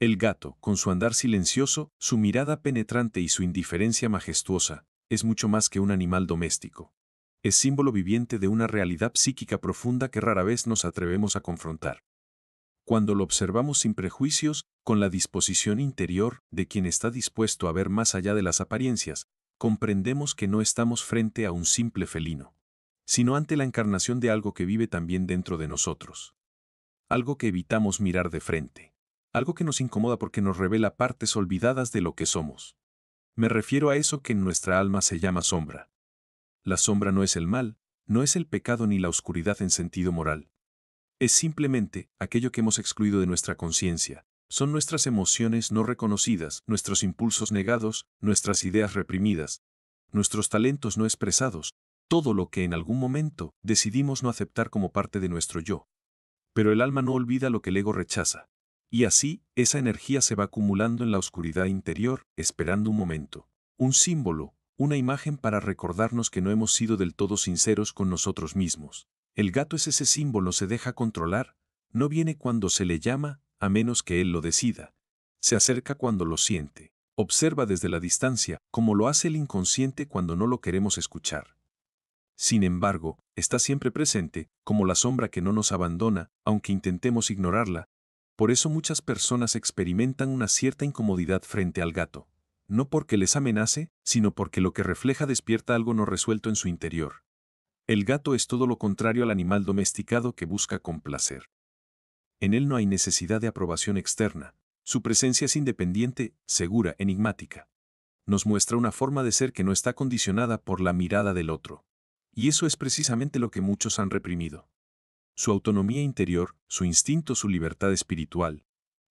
El gato, con su andar silencioso, su mirada penetrante y su indiferencia majestuosa, es mucho más que un animal doméstico. Es símbolo viviente de una realidad psíquica profunda que rara vez nos atrevemos a confrontar. Cuando lo observamos sin prejuicios, con la disposición interior de quien está dispuesto a ver más allá de las apariencias, comprendemos que no estamos frente a un simple felino, sino ante la encarnación de algo que vive también dentro de nosotros. Algo que evitamos mirar de frente. Algo que nos incomoda porque nos revela partes olvidadas de lo que somos. Me refiero a eso que en nuestra alma se llama sombra. La sombra no es el mal, no es el pecado ni la oscuridad en sentido moral. Es simplemente aquello que hemos excluido de nuestra conciencia. Son nuestras emociones no reconocidas, nuestros impulsos negados, nuestras ideas reprimidas, nuestros talentos no expresados, todo lo que en algún momento decidimos no aceptar como parte de nuestro yo. Pero el alma no olvida lo que el ego rechaza. Y así, esa energía se va acumulando en la oscuridad interior, esperando un momento, un símbolo, una imagen para recordarnos que no hemos sido del todo sinceros con nosotros mismos. El gato es ese símbolo, se deja controlar, no viene cuando se le llama, a menos que él lo decida. Se acerca cuando lo siente, observa desde la distancia, como lo hace el inconsciente cuando no lo queremos escuchar. Sin embargo, está siempre presente, como la sombra que no nos abandona, aunque intentemos ignorarla. Por eso muchas personas experimentan una cierta incomodidad frente al gato. No porque les amenace, sino porque lo que refleja despierta algo no resuelto en su interior. El gato es todo lo contrario al animal domesticado que busca complacer. En él no hay necesidad de aprobación externa. Su presencia es independiente, segura, enigmática. Nos muestra una forma de ser que no está condicionada por la mirada del otro. Y eso es precisamente lo que muchos han reprimido. Su autonomía interior, su instinto, su libertad espiritual.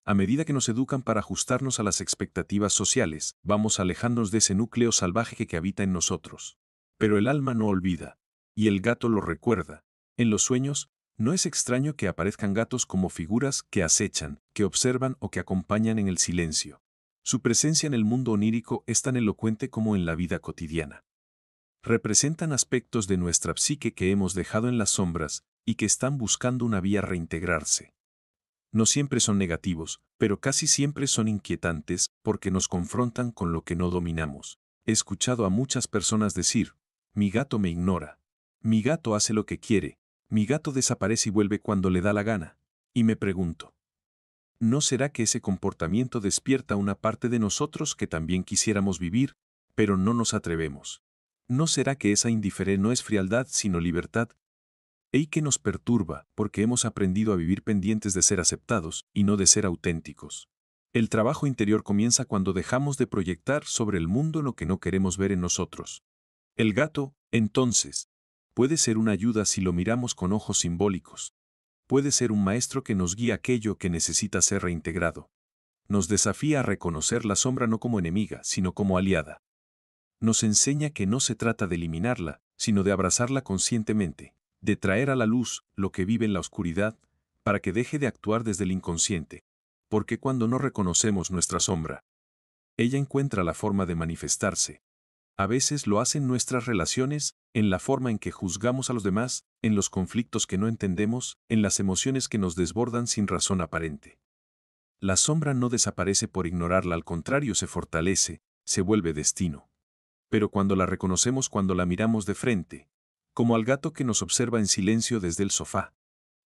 A medida que nos educan para ajustarnos a las expectativas sociales, vamos alejándonos de ese núcleo salvaje que habita en nosotros. Pero el alma no olvida. Y el gato lo recuerda. En los sueños, no es extraño que aparezcan gatos como figuras que acechan, que observan o que acompañan en el silencio. Su presencia en el mundo onírico es tan elocuente como en la vida cotidiana. Representan aspectos de nuestra psique que hemos dejado en las sombras y que están buscando una vía a reintegrarse. No siempre son negativos, pero casi siempre son inquietantes porque nos confrontan con lo que no dominamos. He escuchado a muchas personas decir, mi gato me ignora, mi gato hace lo que quiere, mi gato desaparece y vuelve cuando le da la gana. Y me pregunto, ¿no será que ese comportamiento despierta una parte de nosotros que también quisiéramos vivir, pero no nos atrevemos? ¿No será que esa indiferencia no es frialdad sino libertad? Y que nos perturba porque hemos aprendido a vivir pendientes de ser aceptados y no de ser auténticos. El trabajo interior comienza cuando dejamos de proyectar sobre el mundo lo que no queremos ver en nosotros. El gato, entonces, puede ser una ayuda si lo miramos con ojos simbólicos. Puede ser un maestro que nos guía aquello que necesita ser reintegrado. Nos desafía a reconocer la sombra no como enemiga, sino como aliada. Nos enseña que no se trata de eliminarla, sino de abrazarla conscientemente, de traer a la luz lo que vive en la oscuridad, para que deje de actuar desde el inconsciente. Porque cuando no reconocemos nuestra sombra, ella encuentra la forma de manifestarse. A veces lo hace en nuestras relaciones, en la forma en que juzgamos a los demás, en los conflictos que no entendemos, en las emociones que nos desbordan sin razón aparente. La sombra no desaparece por ignorarla, al contrario se fortalece, se vuelve destino. Pero cuando la reconocemos, cuando la miramos de frente, como al gato que nos observa en silencio desde el sofá,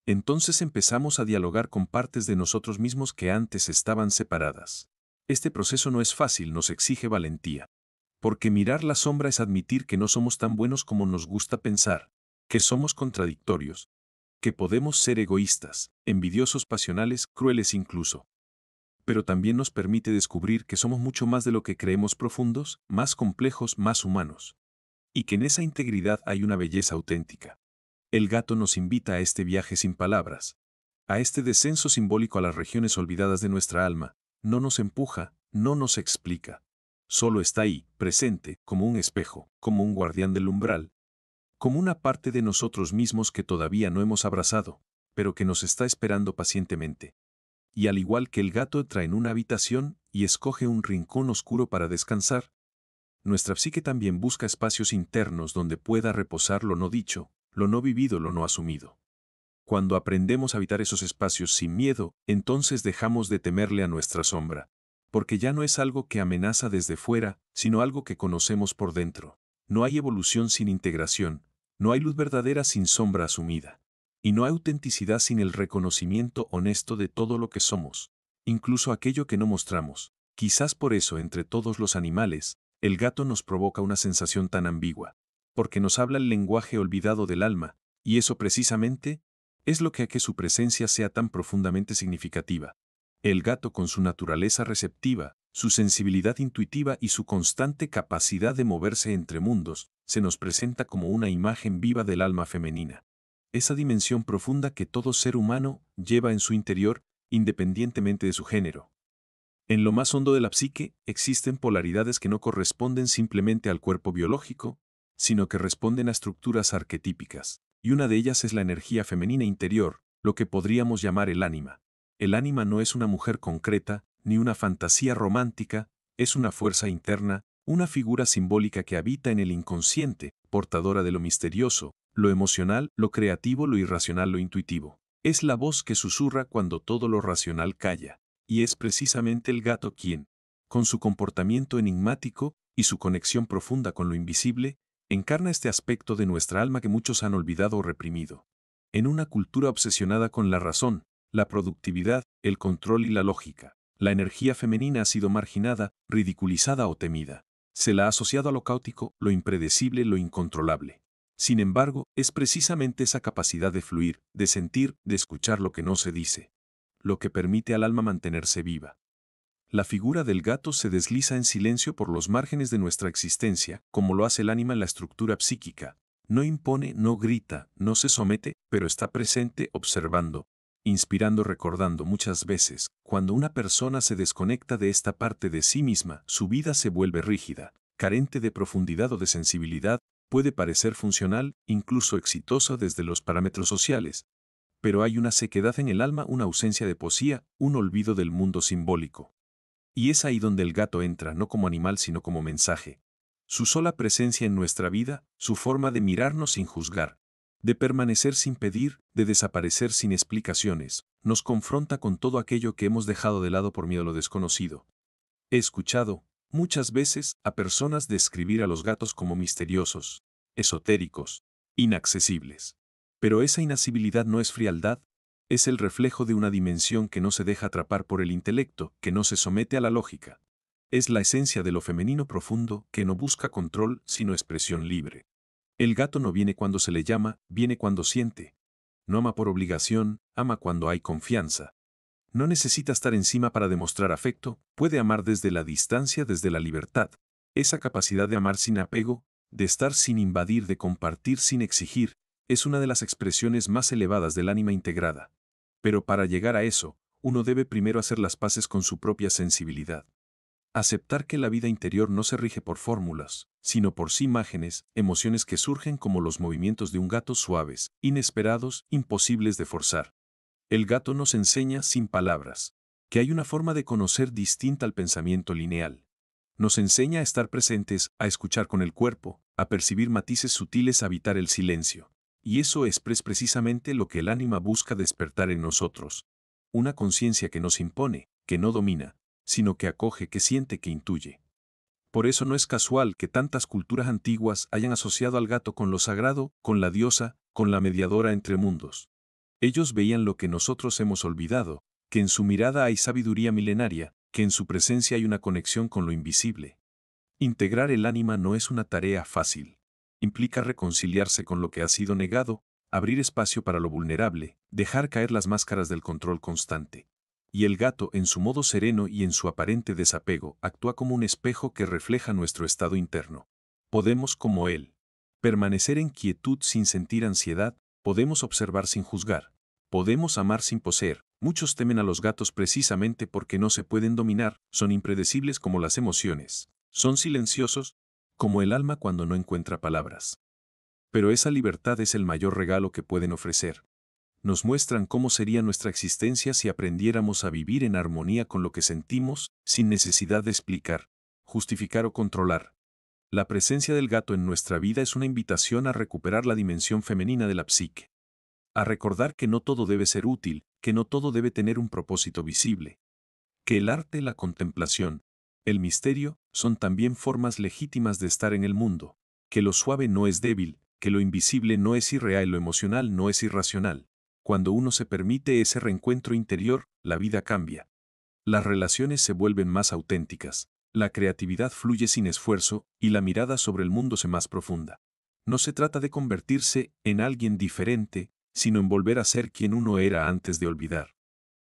entonces empezamos a dialogar con partes de nosotros mismos que antes estaban separadas. Este proceso no es fácil, nos exige valentía. Porque mirar la sombra es admitir que no somos tan buenos como nos gusta pensar, que somos contradictorios, que podemos ser egoístas, envidiosos, pasionales, crueles incluso. Pero también nos permite descubrir que somos mucho más de lo que creemos, profundos, más complejos, más humanos. Y que en esa integridad hay una belleza auténtica. El gato nos invita a este viaje sin palabras, a este descenso simbólico a las regiones olvidadas de nuestra alma. No nos empuja, no nos explica. Solo está ahí, presente, como un espejo, como un guardián del umbral, como una parte de nosotros mismos que todavía no hemos abrazado, pero que nos está esperando pacientemente. Y al igual que el gato entra en una habitación y escoge un rincón oscuro para descansar, nuestra psique también busca espacios internos donde pueda reposar lo no dicho, lo no vivido, lo no asumido. Cuando aprendemos a habitar esos espacios sin miedo, entonces dejamos de temerle a nuestra sombra. Porque ya no es algo que amenaza desde fuera, sino algo que conocemos por dentro. No hay evolución sin integración, no hay luz verdadera sin sombra asumida. Y no hay autenticidad sin el reconocimiento honesto de todo lo que somos, incluso aquello que no mostramos. Quizás por eso, entre todos los animales, el gato nos provoca una sensación tan ambigua, porque nos habla el lenguaje olvidado del alma, y eso precisamente es lo que hace que su presencia sea tan profundamente significativa. El gato, con su naturaleza receptiva, su sensibilidad intuitiva y su constante capacidad de moverse entre mundos, se nos presenta como una imagen viva del alma femenina. Esa dimensión profunda que todo ser humano lleva en su interior, independientemente de su género. En lo más hondo de la psique existen polaridades que no corresponden simplemente al cuerpo biológico, sino que responden a estructuras arquetípicas, y una de ellas es la energía femenina interior, lo que podríamos llamar el ánima. El ánima no es una mujer concreta, ni una fantasía romántica, es una fuerza interna, una figura simbólica que habita en el inconsciente, portadora de lo misterioso, lo emocional, lo creativo, lo irracional, lo intuitivo. Es la voz que susurra cuando todo lo racional calla. Y es precisamente el gato quien, con su comportamiento enigmático y su conexión profunda con lo invisible, encarna este aspecto de nuestra alma que muchos han olvidado o reprimido. En una cultura obsesionada con la razón, la productividad, el control y la lógica, la energía femenina ha sido marginada, ridiculizada o temida. Se la ha asociado a lo caótico, lo impredecible, lo incontrolable. Sin embargo, es precisamente esa capacidad de fluir, de sentir, de escuchar lo que no se dice, lo que permite al alma mantenerse viva. La figura del gato se desliza en silencio por los márgenes de nuestra existencia, como lo hace el ánima en la estructura psíquica. No impone, no grita, no se somete, pero está presente observando, inspirando, recordando. Muchas veces, cuando una persona se desconecta de esta parte de sí misma, su vida se vuelve rígida, carente de profundidad o de sensibilidad, puede parecer funcional, incluso exitosa desde los parámetros sociales. Pero hay una sequedad en el alma, una ausencia de poesía, un olvido del mundo simbólico. Y es ahí donde el gato entra, no como animal sino como mensaje. Su sola presencia en nuestra vida, su forma de mirarnos sin juzgar, de permanecer sin pedir, de desaparecer sin explicaciones, nos confronta con todo aquello que hemos dejado de lado por miedo a lo desconocido. He escuchado, muchas veces, a personas describir a los gatos como misteriosos, esotéricos, inaccesibles. Pero esa inasibilidad no es frialdad, es el reflejo de una dimensión que no se deja atrapar por el intelecto, que no se somete a la lógica. Es la esencia de lo femenino profundo que no busca control sino expresión libre. El gato no viene cuando se le llama, viene cuando siente. No ama por obligación, ama cuando hay confianza. No necesita estar encima para demostrar afecto, puede amar desde la distancia, desde la libertad. Esa capacidad de amar sin apego, de estar sin invadir, de compartir sin exigir, es una de las expresiones más elevadas del ánima integrada. Pero para llegar a eso, uno debe primero hacer las paces con su propia sensibilidad. Aceptar que la vida interior no se rige por fórmulas, sino por sí imágenes, emociones que surgen como los movimientos de un gato suaves, inesperados, imposibles de forzar. El gato nos enseña sin palabras que hay una forma de conocer distinta al pensamiento lineal. Nos enseña a estar presentes, a escuchar con el cuerpo, a percibir matices sutiles, a habitar el silencio. Y eso es precisamente lo que el ánima busca despertar en nosotros. Una conciencia que nos impone, que no domina, sino que acoge, que siente, que intuye. Por eso no es casual que tantas culturas antiguas hayan asociado al gato con lo sagrado, con la diosa, con la mediadora entre mundos. Ellos veían lo que nosotros hemos olvidado, que en su mirada hay sabiduría milenaria, que en su presencia hay una conexión con lo invisible. Integrar el ánima no es una tarea fácil. Implica reconciliarse con lo que ha sido negado, abrir espacio para lo vulnerable, dejar caer las máscaras del control constante. Y el gato, en su modo sereno y en su aparente desapego, actúa como un espejo que refleja nuestro estado interno. Podemos, como él, permanecer en quietud sin sentir ansiedad, podemos observar sin juzgar, podemos amar sin poseer. Muchos temen a los gatos precisamente porque no se pueden dominar, son impredecibles como las emociones, son silenciosos, como el alma cuando no encuentra palabras. Pero esa libertad es el mayor regalo que pueden ofrecer. Nos muestran cómo sería nuestra existencia si aprendiéramos a vivir en armonía con lo que sentimos, sin necesidad de explicar, justificar o controlar. La presencia del gato en nuestra vida es una invitación a recuperar la dimensión femenina de la psique. a recordar que no todo debe ser útil, que no todo debe tener un propósito visible, que el arte, la contemplación, el misterio, son también formas legítimas de estar en el mundo, que lo suave no es débil, que lo invisible no es irreal y lo emocional no es irracional. Cuando uno se permite ese reencuentro interior, la vida cambia. Las relaciones se vuelven más auténticas, la creatividad fluye sin esfuerzo y la mirada sobre el mundo se más profunda. No se trata de convertirse en alguien diferente, sino en volver a ser quien uno era antes de olvidar.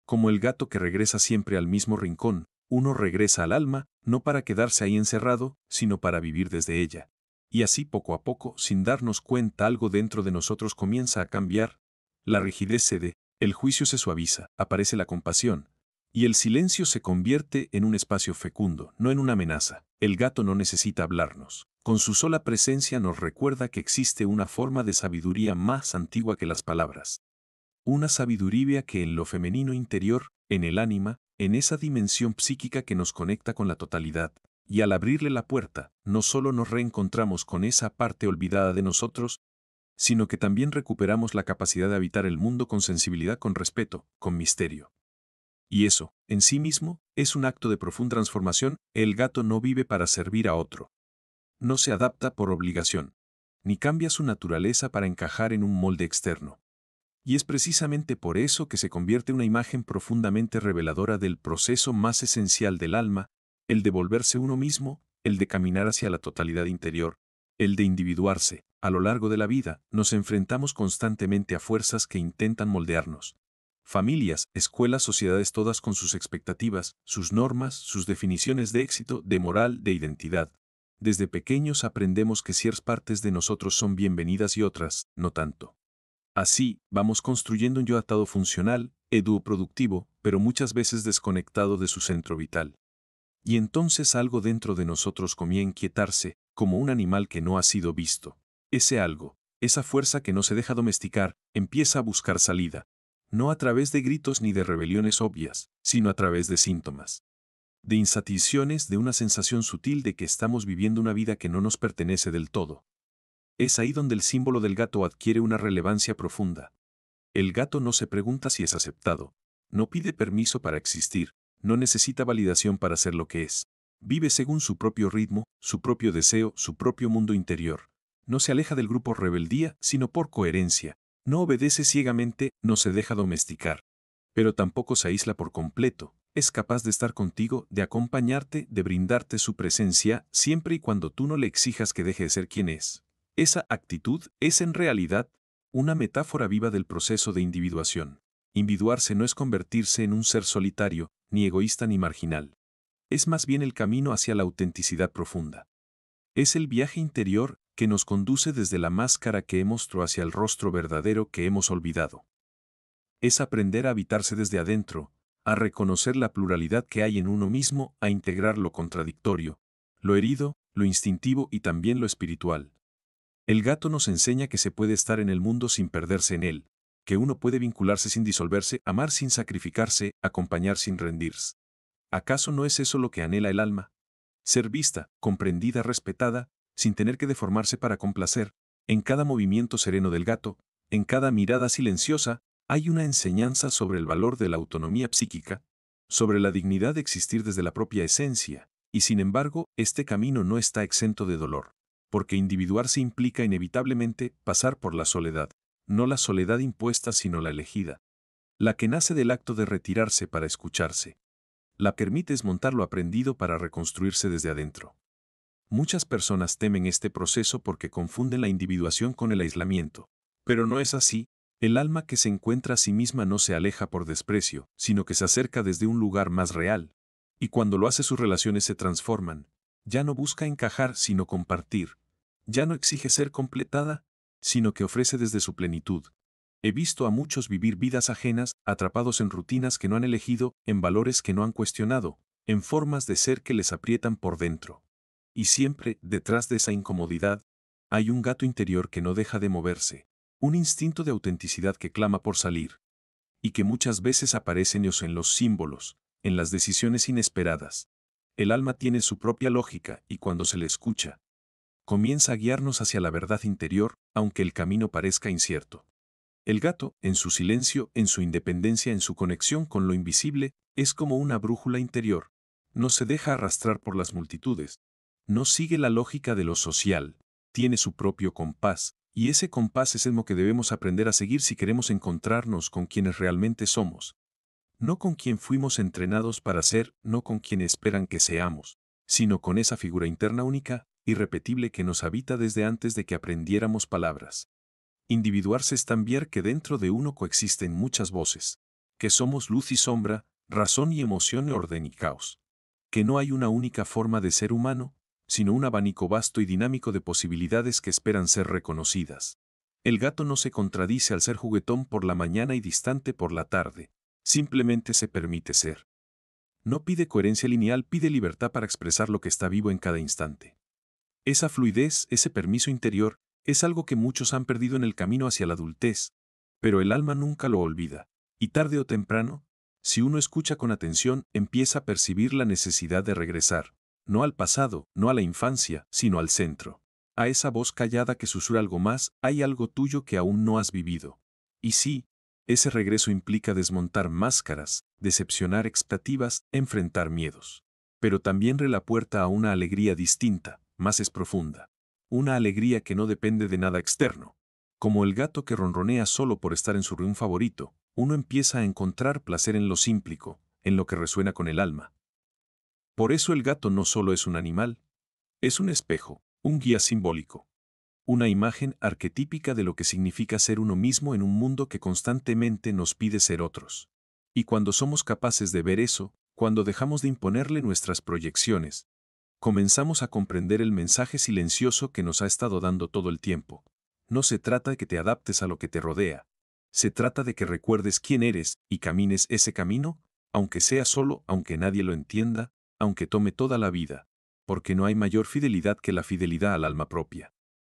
Como el gato que regresa siempre al mismo rincón, uno regresa al alma, no para quedarse ahí encerrado, sino para vivir desde ella. Y así poco a poco, sin darnos cuenta, algo dentro de nosotros comienza a cambiar. La rigidez cede, el juicio se suaviza, aparece la compasión, y el silencio se convierte en un espacio fecundo, no en una amenaza. El gato no necesita hablarnos. Con su sola presencia nos recuerda que existe una forma de sabiduría más antigua que las palabras. Una sabiduría que en lo femenino interior, en el ánima, en esa dimensión psíquica que nos conecta con la totalidad, y al abrirle la puerta, no solo nos reencontramos con esa parte olvidada de nosotros, sino que también recuperamos la capacidad de habitar el mundo con sensibilidad, con respeto, con misterio. Y eso, en sí mismo, es un acto de profunda transformación. El gato no vive para servir a otro. No se adapta por obligación, ni cambia su naturaleza para encajar en un molde externo. Y es precisamente por eso que se convierte en una imagen profundamente reveladora del proceso más esencial del alma, el de volverse uno mismo, el de caminar hacia la totalidad interior, el de individuarse. A lo largo de la vida, nos enfrentamos constantemente a fuerzas que intentan moldearnos. Familias, escuelas, sociedades, todas con sus expectativas, sus normas, sus definiciones de éxito, de moral, de identidad. Desde pequeños aprendemos que ciertas partes de nosotros son bienvenidas y otras, no tanto. Así, vamos construyendo un yo atado funcional, eduo-productivo, pero muchas veces desconectado de su centro vital. Y entonces algo dentro de nosotros comienza a inquietarse, como un animal que no ha sido visto. Ese algo, esa fuerza que no se deja domesticar, empieza a buscar salida, no a través de gritos ni de rebeliones obvias, sino a través de síntomas. De insatisfacciones, de una sensación sutil de que estamos viviendo una vida que no nos pertenece del todo. Es ahí donde el símbolo del gato adquiere una relevancia profunda. El gato no se pregunta si es aceptado, no pide permiso para existir, no necesita validación para ser lo que es. Vive según su propio ritmo, su propio deseo, su propio mundo interior. No se aleja del grupo rebeldía, sino por coherencia. No obedece ciegamente, no se deja domesticar. Pero tampoco se aísla por completo. Es capaz de estar contigo, de acompañarte, de brindarte su presencia, siempre y cuando tú no le exijas que deje de ser quien es. Esa actitud es en realidad una metáfora viva del proceso de individuación. Individuarse no es convertirse en un ser solitario, ni egoísta ni marginal. Es más bien el camino hacia la autenticidad profunda. Es el viaje interior que nos conduce desde la máscara que hemos mostrado hacia el rostro verdadero que hemos olvidado. Es aprender a habitarse desde adentro, a reconocer la pluralidad que hay en uno mismo, a integrar lo contradictorio, lo herido, lo instintivo y también lo espiritual. El gato nos enseña que se puede estar en el mundo sin perderse en él, que uno puede vincularse sin disolverse, amar sin sacrificarse, acompañar sin rendirse. ¿Acaso no es eso lo que anhela el alma? Ser vista, comprendida, respetada, sin tener que deformarse para complacer. En cada movimiento sereno del gato, en cada mirada silenciosa, hay una enseñanza sobre el valor de la autonomía psíquica, sobre la dignidad de existir desde la propia esencia, y sin embargo, este camino no está exento de dolor, porque individuarse implica inevitablemente pasar por la soledad, no la soledad impuesta sino la elegida, la que nace del acto de retirarse para escucharse. La permite desmontar lo aprendido para reconstruirse desde adentro. Muchas personas temen este proceso porque confunden la individuación con el aislamiento. Pero no es así. El alma que se encuentra a sí misma no se aleja por desprecio, sino que se acerca desde un lugar más real. Y cuando lo hace sus relaciones se transforman. Ya no busca encajar sino compartir. Ya no exige ser completada, sino que ofrece desde su plenitud. He visto a muchos vivir vidas ajenas, atrapados en rutinas que no han elegido, en valores que no han cuestionado, en formas de ser que les aprietan por dentro. Y siempre, detrás de esa incomodidad, hay un gato interior que no deja de moverse, un instinto de autenticidad que clama por salir, y que muchas veces aparece en los símbolos, en las decisiones inesperadas. El alma tiene su propia lógica y cuando se le escucha, comienza a guiarnos hacia la verdad interior, aunque el camino parezca incierto. El gato, en su silencio, en su independencia, en su conexión con lo invisible, es como una brújula interior. No se deja arrastrar por las multitudes. No sigue la lógica de lo social. Tiene su propio compás, y ese compás es el que debemos aprender a seguir si queremos encontrarnos con quienes realmente somos. No con quien fuimos entrenados para ser, no con quien esperan que seamos, sino con esa figura interna única, irrepetible que nos habita desde antes de que aprendiéramos palabras. Individuarse es también que dentro de uno coexisten muchas voces, que somos luz y sombra, razón y emoción, orden y caos. Que no hay una única forma de ser humano, sino un abanico vasto y dinámico de posibilidades que esperan ser reconocidas. El gato no se contradice al ser juguetón por la mañana y distante por la tarde, simplemente se permite ser. No pide coherencia lineal, pide libertad para expresar lo que está vivo en cada instante. Esa fluidez, ese permiso interior, es algo que muchos han perdido en el camino hacia la adultez, pero el alma nunca lo olvida, y tarde o temprano, si uno escucha con atención, empieza a percibir la necesidad de regresar, no al pasado, no a la infancia, sino al centro. A esa voz callada que susurra algo más, hay algo tuyo que aún no has vivido. Y sí, ese regreso implica desmontar máscaras, decepcionar expectativas, enfrentar miedos. Pero también abre la puerta a una alegría distinta, más es profunda. Una alegría que no depende de nada externo. Como el gato que ronronea solo por estar en su rincón favorito, uno empieza a encontrar placer en lo símplico, en lo que resuena con el alma. Por eso el gato no solo es un animal, es un espejo, un guía simbólico. Una imagen arquetípica de lo que significa ser uno mismo en un mundo que constantemente nos pide ser otros. Y cuando somos capaces de ver eso, cuando dejamos de imponerle nuestras proyecciones, comenzamos a comprender el mensaje silencioso que nos ha estado dando todo el tiempo. No se trata de que te adaptes a lo que te rodea. Se trata de que recuerdes quién eres y camines ese camino, aunque sea solo, aunque nadie lo entienda, aunque tome toda la vida, porque no hay mayor fidelidad que la fidelidad al alma propia.